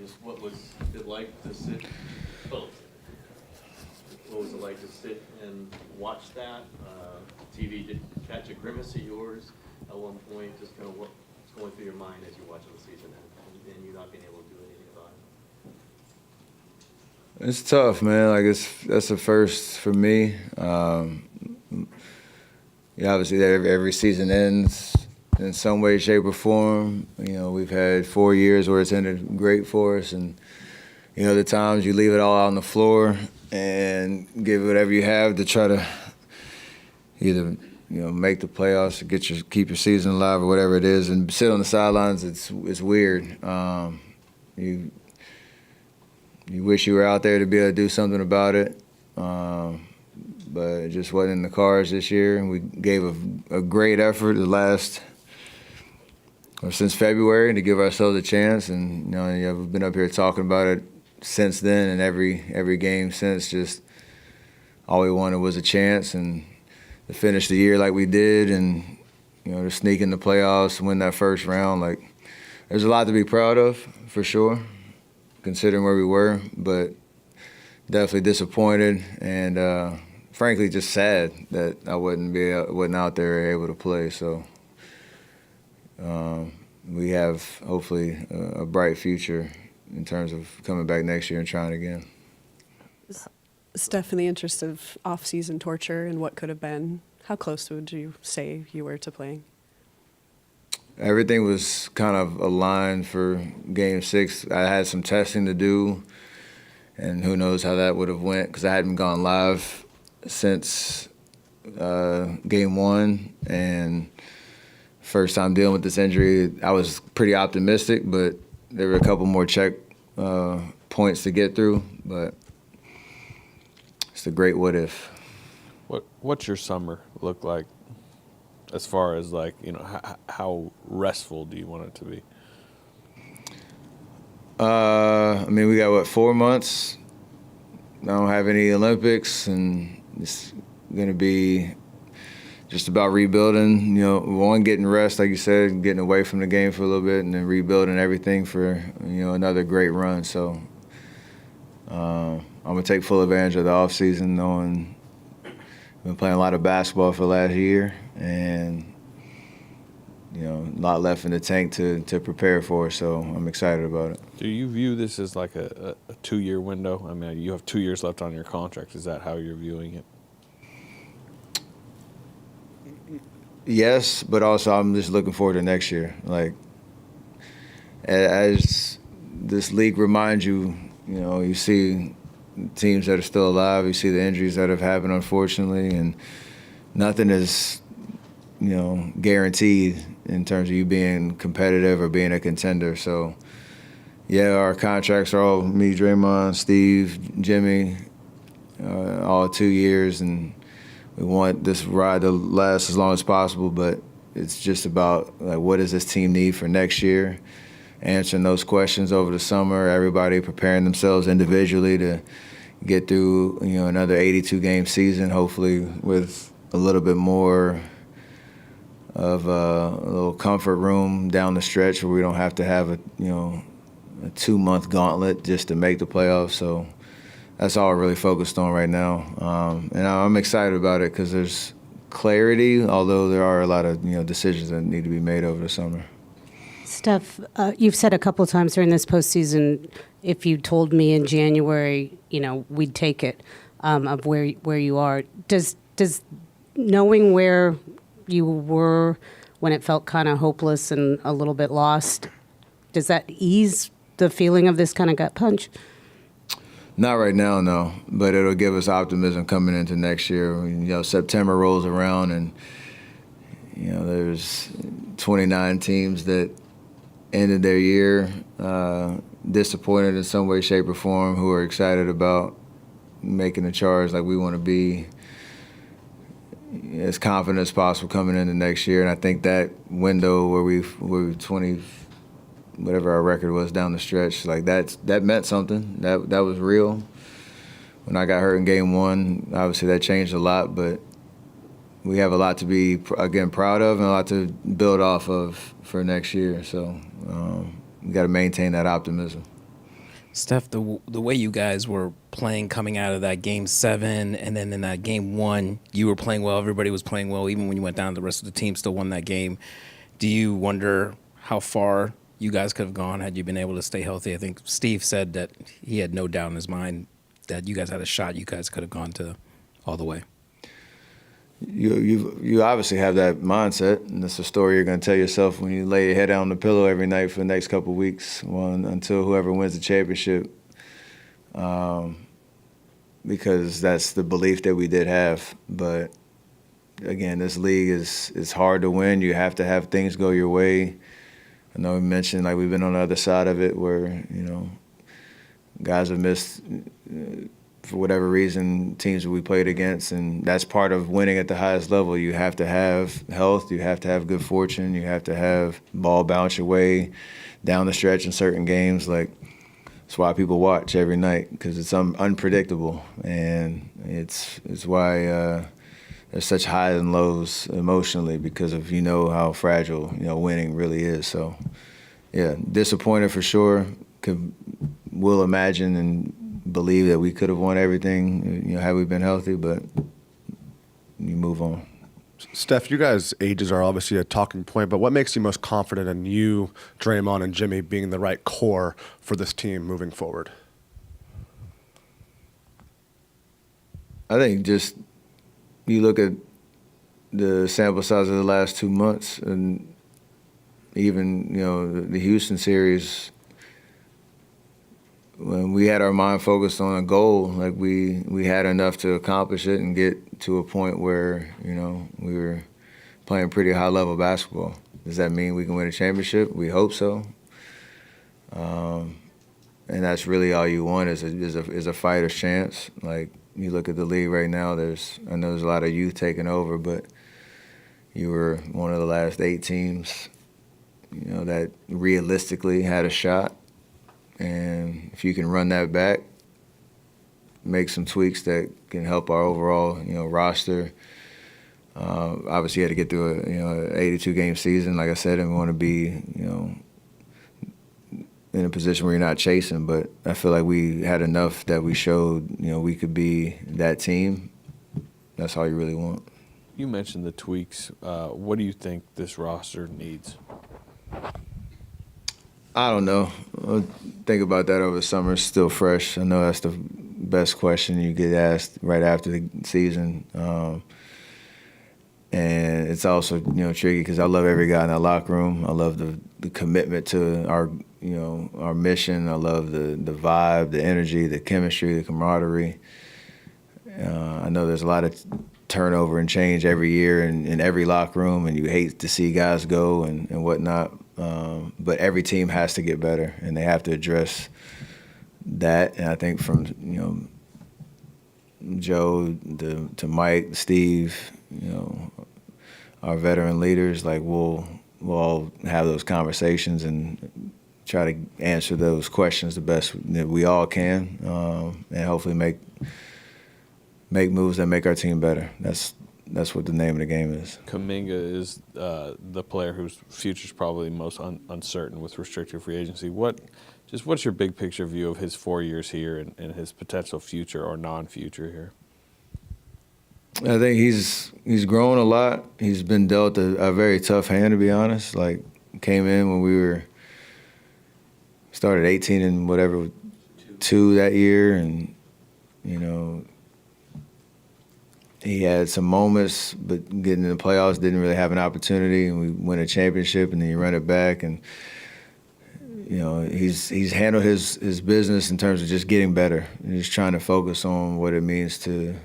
just what was it like to sit? Well, what was it like to sit and watch that? TV did catch a grimace of yours at one point. Just kind of what's going through your mind as you're watching the season and you not being able to do anything about it. It's tough, man. Like that's a first for me. Yeah, obviously every season ends in some way, shape, or form. You know, we've had 4 years where it's ended great for us, and you know the times you leave it all out on the floor and give whatever you have to try to either make the playoffs or keep your season alive or whatever it is, and sit on the sidelines. It's weird. You wish you were out there to be able to do something about it. But it just wasn't in the cards this year. And we gave a great effort since February to give ourselves a chance. And we've been up here talking about it since then, and every game since. Just all we wanted was a chance, and to finish the year like we did, and to sneak in the playoffs, win that first round. Like, there's a lot to be proud of for sure, considering where we were, but definitely disappointed and frankly just sad that I wasn't out there able to play. So we have hopefully a bright future in terms of coming back next year and trying again. Steph, in the interest of off-season torture and what could have been, how close would you say you were to playing? Everything was kind of aligned for Game 6. I had some testing to do, and who knows how that would have went because I hadn't gone live since Game 1. And first time dealing with this injury, I was pretty optimistic, but there were a couple more check points to get through. But it's a great what if. What's your summer look like? As far as how restful do you want it to be? We got 4 months. I don't have any Olympics, and it's gonna be just about rebuilding. One, getting rest, like you said, getting away from the game for a little bit, and then rebuilding everything for another great run. So I'm gonna take full advantage of the off season, knowing I've been playing a lot of basketball for the last year, and a lot left in the tank to prepare for. So I'm excited about it. Do you view this as like a 2-year window? I mean, you have 2 years left on your contract. Is that how you're viewing it? Yes, but also I'm just looking forward to next year. Like, as this league reminds you, you see teams that are still alive, you see the injuries that have happened, unfortunately, and nothing is, guaranteed in terms of you being competitive or being a contender. So, yeah, our contracts are all me, Draymond, Steve, Jimmy, all 2 years, and we want this ride to last as long as possible, but it's just about, what does this team need for next year? Answering those questions over the summer, everybody preparing themselves individually to get through, another 82-game season, hopefully with a little bit more of a little comfort room down the stretch where we don't have to have a 2-month gauntlet just to make the playoffs. So that's all we're really focused on right now. And I'm excited about it because there's clarity, although there are a lot of decisions that need to be made over the summer. Steph, you've said a couple of times during this postseason, if you told me in January, we'd take it, of where you are. Does knowing where you were when it felt kind of hopeless and a little bit lost, does that ease the feeling of this kind of gut punch? Not right now, no, but it'll give us optimism coming into next year. September rolls around, and there's 29 teams that ended their year disappointed in some way, shape, or form, who are excited about making a charge like we want to be as confident as possible coming into next year. And I think that window where we're 20, whatever our record was down the stretch, that meant something. That was real. When I got hurt in Game 1, obviously that changed a lot, but we have a lot to be, again, proud of and a lot to build off of for next year. So we got to maintain that optimism. Steph, the way you guys were playing coming out of that game 7, and then in that game 1, you were playing well. Everybody was playing well. Even when you went down, the rest of the team still won that game. Do you wonder how far you guys could have gone had you been able to stay healthy? I think Steve said that he had no doubt in his mind that you guys had a shot. You guys could have gone to all the way. You obviously have that mindset, and that's a story you're going to tell yourself when you lay your head out on the pillow every night for the next couple of weeks, until whoever wins the championship. Because that's the belief that we did have. But again, this league is hard to win. You have to have things go your way. I know we mentioned like we've been on the other side of it, where guys have missed. For whatever reason, teams that we played against, and that's part of winning at the highest level. You have to have health, you have to have good fortune, you have to have ball bounce your way down the stretch in certain games. Like, that's why people watch every night, because it's unpredictable, and it's why there's such highs and lows emotionally, because of how fragile winning really is. So, yeah, disappointed for sure. Will imagine and believe that we could have won everything, had we been healthy, but you move on. Steph, you guys' ages are obviously a talking point, but what makes you most confident in you, Draymond, and Jimmy being the right core for this team moving forward? I think just you look at the sample size of the last 2 months, and even the Houston series. When we had our mind focused on a goal, like we had enough to accomplish it and get to a point where we were playing pretty high level basketball. Does that mean we can win a championship? We hope so. And that's really all you want is a fighter's chance. Like, you look at the league right now. I know there's a lot of youth taking over, but you were one of the last 8 teams, that realistically had a shot. And if you can run that back, make some tweaks that can help our overall, roster. Obviously, you had to get through an 82-game season, like I said, and we want to be, in a position where you're not chasing. But I feel like we had enough that we showed, we could be that team. That's all you really want. You mentioned the tweaks. What do you think this roster needs? I don't know. I'll think about that over the summer. It's still fresh. I know that's the best question you get asked right after the season. And it's also, tricky because I love every guy in that locker room. I love the commitment to our mission. I love the vibe, the energy, the chemistry, the camaraderie. I know there's a lot of turnover and change every year in every locker room, and you hate to see guys go and whatnot. But every team has to get better, and they have to address that. And I think from Joe to Mike, Steve, our veteran leaders, like we'll all have those conversations and try to answer those questions the best that we all can, and hopefully make moves that make our team better. That's what the name of the game is. Kuminga is the player whose future is probably most uncertain with restricted free agency. What's your big picture view of his 4 years here and his potential future or non-future here? I think he's grown a lot. He's been dealt a very tough hand, to be honest. Like, came in when we started 18 and whatever, 2 that year, and he had some moments, but getting in the playoffs didn't really have an opportunity, and we win a championship, and then you run it back, and he's handled his business in terms of just getting better and just trying to focus on what it means to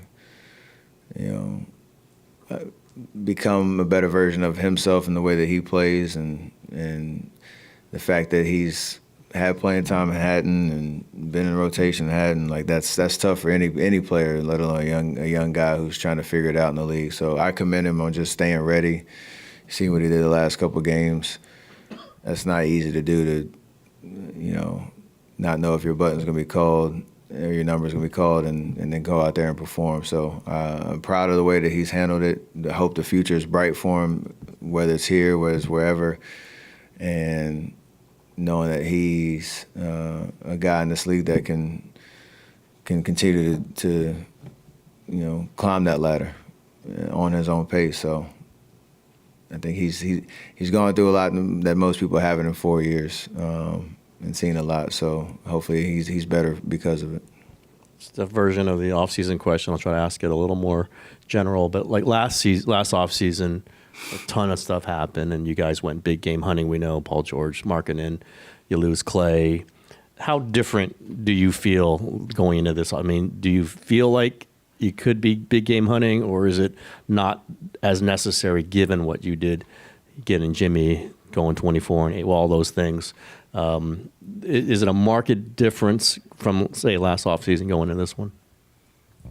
become a better version of himself in the way that he plays, and the fact that he's had playing time in Hatton and been in rotation in Hatton, like that's tough for any player, let alone a young guy who's trying to figure it out in the league. So I commend him on just staying ready, seeing what he did the last couple of games. That's not easy to do, to not know if your button's gonna be called or your number's gonna be called, and then go out there and perform. So I'm proud of the way that he's handled it. I hope the future is bright for him, whether it's here, whether it's wherever, and knowing that he's a guy in this league that can continue to climb that ladder on his own pace. So I think he's gone through a lot that most people haven't in 4 years, and seen a lot. So hopefully he's better because of it. It's the version of the off-season question. I'll try to ask it a little more general. But like last off-season, a ton of stuff happened, and you guys went big game hunting. We know Paul George, Markkanen, you lose Clay. How different do you feel going into this? I mean, do you feel like you could be big game hunting, or is it not as necessary given what you did, getting Jimmy going 24 and 8, well, all those things? Is it a marked difference from, say, last offseason going into this one?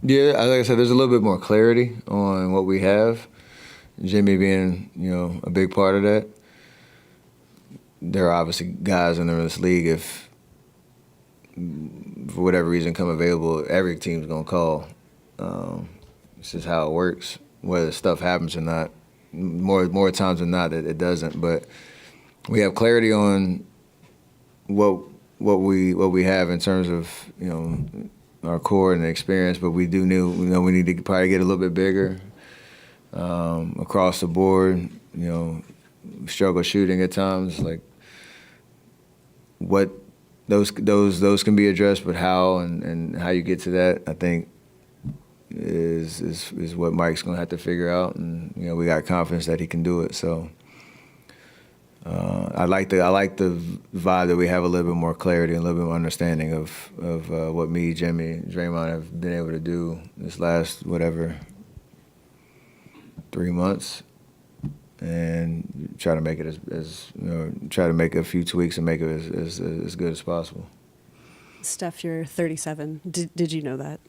Yeah, like I said, there's a little bit more clarity on what we have. Jimmy being, a big part of that. There are obviously guys in this league, if for whatever reason come available, every team's gonna call. It's just how it works, whether stuff happens or not. More times than not, it doesn't. But we have clarity on what we have in terms of our core and the experience. But we we need to probably get a little bit bigger across the board. Struggle shooting at times. Like what those can be addressed, but how and how you get to that, I think, is what Mike's gonna have to figure out, and we got confidence that he can do it. So I like the vibe that we have a little bit more clarity and a little bit more understanding of what me, Jimmy, Draymond have been able to do this last 3 months, and try to make it try to make a few tweaks and make it as good as possible. Steph, you're 37. Did you know that?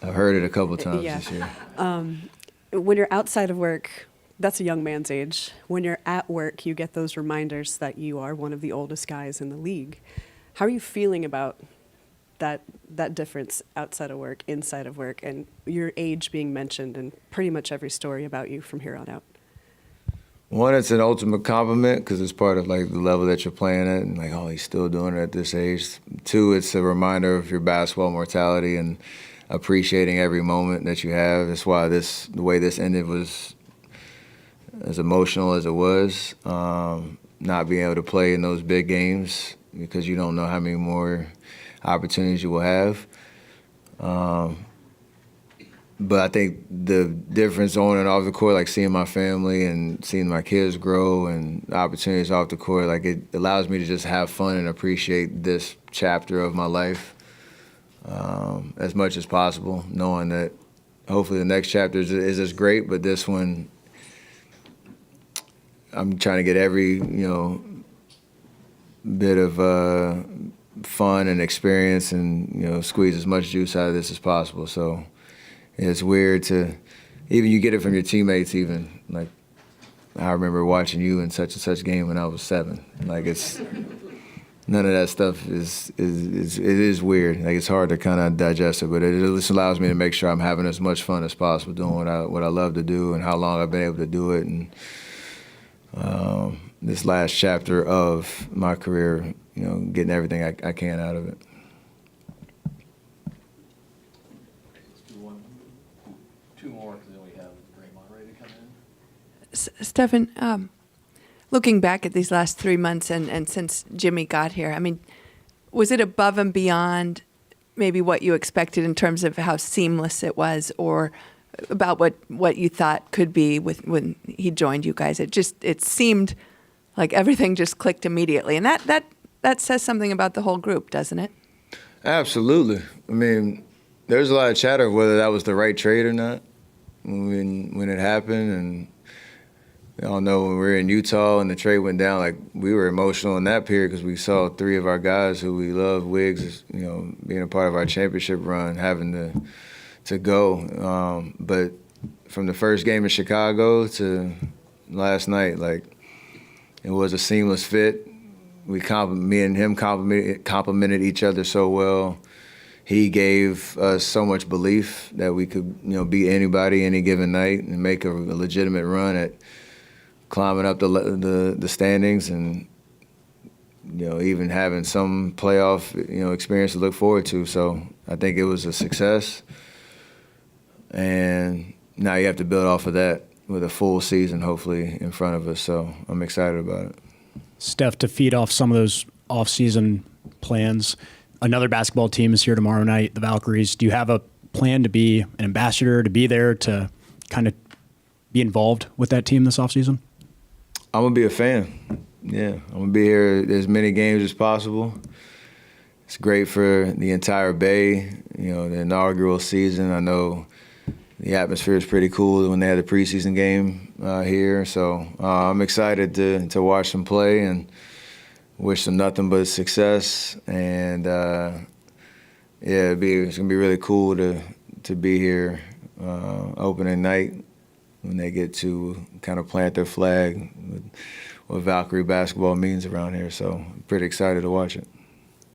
I've heard it a couple times Yeah. this year. When you're outside of work, that's a young man's age. When you're at work, you get those reminders that you are one of the oldest guys in the league. How are you feeling about that difference outside of work, inside of work, and your age being mentioned in pretty much every story about you from here on out? One, it's an ultimate compliment because it's part of the level that you're playing at, and oh, he's still doing it at this age. Two, it's a reminder of your basketball mortality and appreciating every moment that you have. That's why the way this ended was as emotional as it was. Not being able to play in those big games because you don't know how many more opportunities you will have. But I think the difference on and off the court, seeing my family and seeing my kids grow and the opportunities off the court, it allows me to just have fun and appreciate this chapter of my life as much as possible, knowing that hopefully the next chapter is as great, but this one, I'm trying to get every, bit of fun and experience and, squeeze as much juice out of this as possible. So it's weird to, even you get it from your teammates even. I remember watching you in such and such game when I was 7. It's, none of that stuff it is weird. It's hard to kind of digest it, but it just allows me to make sure I'm having as much fun as possible doing what I love to do and how long I've been able to do it. And this last chapter of my career, getting everything I can out of it. Let's do two more, because then we have Draymond ready to come in. Stephen, looking back at these last 3 months and since Jimmy got here, was it above and beyond maybe what you expected in terms of how seamless it was, or about what you thought could be when he joined you guys? It seemed like everything just clicked immediately, and that says something about the whole group, doesn't it? Absolutely. There's a lot of chatter of whether that was the right trade or not when it happened, and we all know when we were in Utah and the trade went down, we were emotional in that period because we saw 3 of our guys who we love, Wiggs, being a part of our championship run, having to go. But from the first game in Chicago to last night, it was a seamless fit. Me and him complimented each other so well. He gave us so much belief that we could, beat anybody any given night and make a legitimate run at climbing up the standings. And even having some playoff, experience to look forward to. So I think it was a success. And now you have to build off of that with a full season, hopefully, in front of us. So I'm excited about it. Steph, to feed off some of those off-season plans, another basketball team is here tomorrow night, the Valkyries. Do you have a plan to be an ambassador, to be there, to kind of be involved with that team this offseason? I'm going to be a fan. Yeah, I'm going to be here as many games as possible. It's great for the entire Bay, the inaugural season. I know the atmosphere is pretty cool when they had the preseason game here. So I'm excited to watch them play and wish them nothing but success. And, it's going to be really cool to be here opening night when they get to kind of plant their flag with what Valkyrie basketball means around here. So I'm pretty excited to watch it.